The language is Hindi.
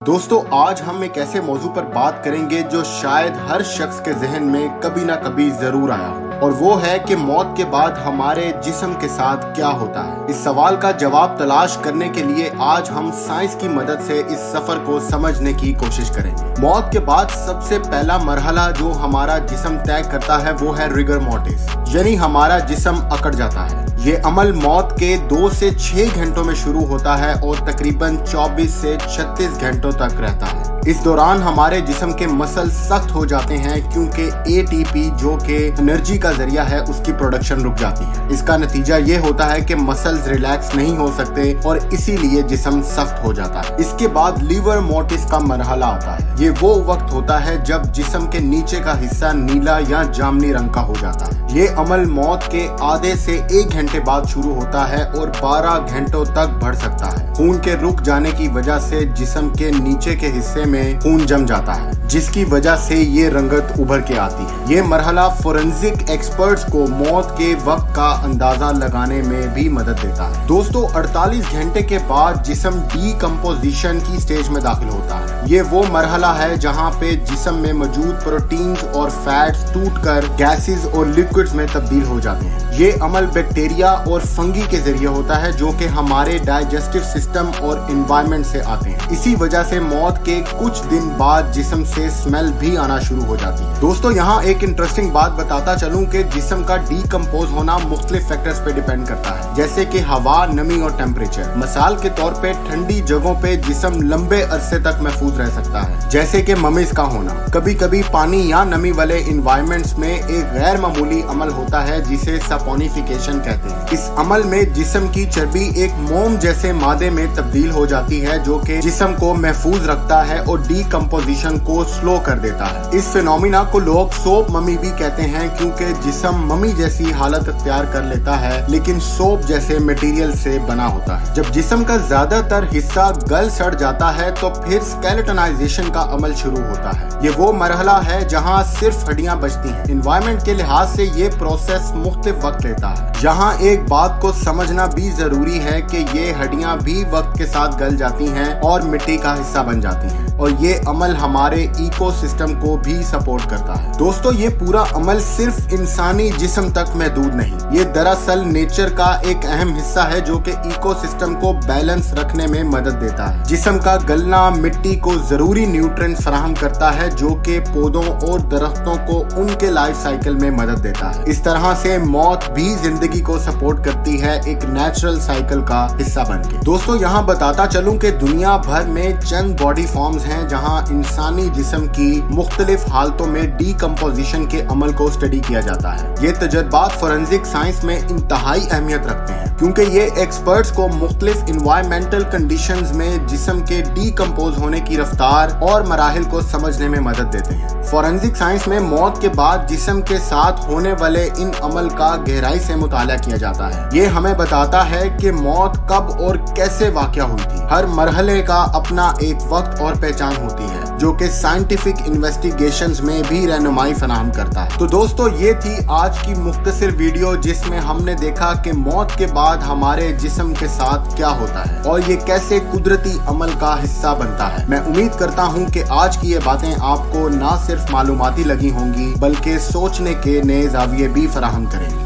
दोस्तों आज हम एक ऐसे मौजू पर बात करेंगे जो शायद हर शख्स के जहन में कभी ना कभी जरूर आया हो, और वो है कि मौत के बाद हमारे जिस्म के साथ क्या होता है। इस सवाल का जवाब तलाश करने के लिए आज हम साइंस की मदद से इस सफर को समझने की कोशिश करेंगे। मौत के बाद सबसे पहला मरहला जो हमारा जिस्म तय करता है वो है रिगर मोर्टिस, यानी हमारा जिस्म अकड़ जाता है। ये अमल मौत के 2 से 6 घंटों में शुरू होता है और तकरीबन 24 से 36 घंटों तक रहता है। इस दौरान हमारे जिस्म के मसल सख्त हो जाते हैं क्योंकि ATP जो कि एनर्जी का जरिया है उसकी प्रोडक्शन रुक जाती है। इसका नतीजा ये होता है कि मसल्स रिलैक्स नहीं हो सकते और इसीलिए जिस्म सख्त हो जाता है। इसके बाद लीवर मोर्टिस का मरहला आता है। ये वो वक्त होता है जब जिस्म के नीचे का हिस्सा नीला या जामनी रंग का हो जाता है। ये अमल मौत के आधे से 1 घंटे बाद शुरू होता है और 12 घंटों तक बढ़ सकता है। खून के रुक जाने की वजह से जिस्म के नीचे के हिस्से में खून जम जाता है, जिसकी वजह से ये रंगत उभर के आती है। ये मरहला फोरेंसिक एक्सपर्ट्स को मौत के वक्त का अंदाजा लगाने में भी मदद देता है। दोस्तों 48 घंटे के बाद जिस्म डीकम्पोजिशन की स्टेज में दाखिल होता है। ये वो मरहला है जहाँ पे जिस्म में मौजूद प्रोटीन्स और फैट्स टूटकर गैसेस और लिक्विड्स में तब्दील हो जाते हैं। ये अमल बैक्टीरिया और फंगी के जरिए होता है जो कि हमारे डाइजेस्टिव सिस्टम और एनवायरनमेंट से आते हैं। इसी वजह से मौत के कुछ दिन बाद जिस्म से स्मेल भी आना शुरू हो जाती है। दोस्तों यहाँ एक इंटरेस्टिंग बात बताता चलूं कि जिस्म का डीकम्पोज होना मुख्तलिफ फैक्टर्स पे डिपेंड करता है, जैसे कि हवा, नमी और टेम्परेचर। मिसाल के तौर पे ठंडी जगहों पे जिस्म लंबे अरसे तक महफूज रह सकता है, जैसे कि ममिज का होना। कभी कभी पानी या नमी वाले इन्वायरमेंट्स में एक गैर मामूली अमल होता है जिसे सपोनिफिकेशन कहते हैं। इस अमल में जिस्म की चर्बी एक मोम जैसे मादे में तब्दील हो जाती है जो कि जिस्म को महफूज रखता है और डीकम्पोजिशन को स्लो कर देता है। इस फिनोमिना को लोग सोप ममी भी कहते हैं क्योंकि जिस्म ममी जैसी हालत अख्तियार कर लेता है लेकिन सोप जैसे मटेरियल से बना होता है। जब जिस्म का ज्यादातर हिस्सा गल सड़ जाता है तो फिर स्केलेटनाइजेशन का अमल शुरू होता है। ये वो मरहला है जहाँ सिर्फ हड्डियां बचती हैं। एनवायरनमेंट के लिहाज से ये प्रोसेस मुख्तलिफ वक्त लेता है। यहाँ एक बात को समझना भी जरूरी है कि ये हड्डियां भी वक्त के साथ गल जाती हैं और मिट्टी का हिस्सा बन जाती हैं, और ये अमल हमारे इकोसिस्टम को भी सपोर्ट करता है। दोस्तों ये पूरा अमल सिर्फ इंसानी जिस्म तक महदूद नहीं, ये दरअसल नेचर का एक अहम हिस्सा है जो कि इकोसिस्टम को बैलेंस रखने में मदद देता है। जिस्म का गलना मिट्टी को जरूरी न्यूट्रिएंट्स फराहम करता है जो कि पौधों और दरख्तों को उनके लाइफ साइकिल में मदद देता है। इस तरह से मौत भी जिंदगी को सपोर्ट करती है, एक नेचुरल साइकिल का हिस्सा बनके। दोस्तों यहाँ बताता चलूं कि दुनिया भर में चंद बॉडी फॉर्म्स हैं जहां इंसानी जिस्म की मुख्तलिफ हालतों में डीकम्पोजिशन के अमल को स्टडी किया जाता है। ये तजर्बात फोरेंसिक साइंस में इंतहाई अहमियत रखते हैं क्योंकि ये एक्सपर्ट्स को मुख्तलिफ इन्वायरमेंटल कंडीशंस में जिस्म के डीकम्पोज होने की रफ्तार और मराहिल को समझने में मदद देते हैं। फोरेंसिक साइंस में मौत के बाद जिस्म के साथ होने वाले इन अमल का गहराई से मुताला किया जाता है। ये हमें बताता है कि मौत कब और कैसे वाक़या हुई थी। हर मरहले का अपना एक वक्त और पहचान होती है जो कि साइंटिफिक इन्वेस्टिगेशंस में भी रहनुमाई फराहम करता है। तो दोस्तों ये थी आज की मुख्तसर वीडियो जिसमें हमने देखा कि मौत के बाद हमारे जिस्म के साथ क्या होता है और ये कैसे कुदरती अमल का हिस्सा बनता है। मैं उम्मीद करता हूँ कि आज की ये बातें आपको ना सिर्फ मालूमाती लगी होंगी बल्कि सोचने के नए ज़ाविये भी फराहम करेंगी।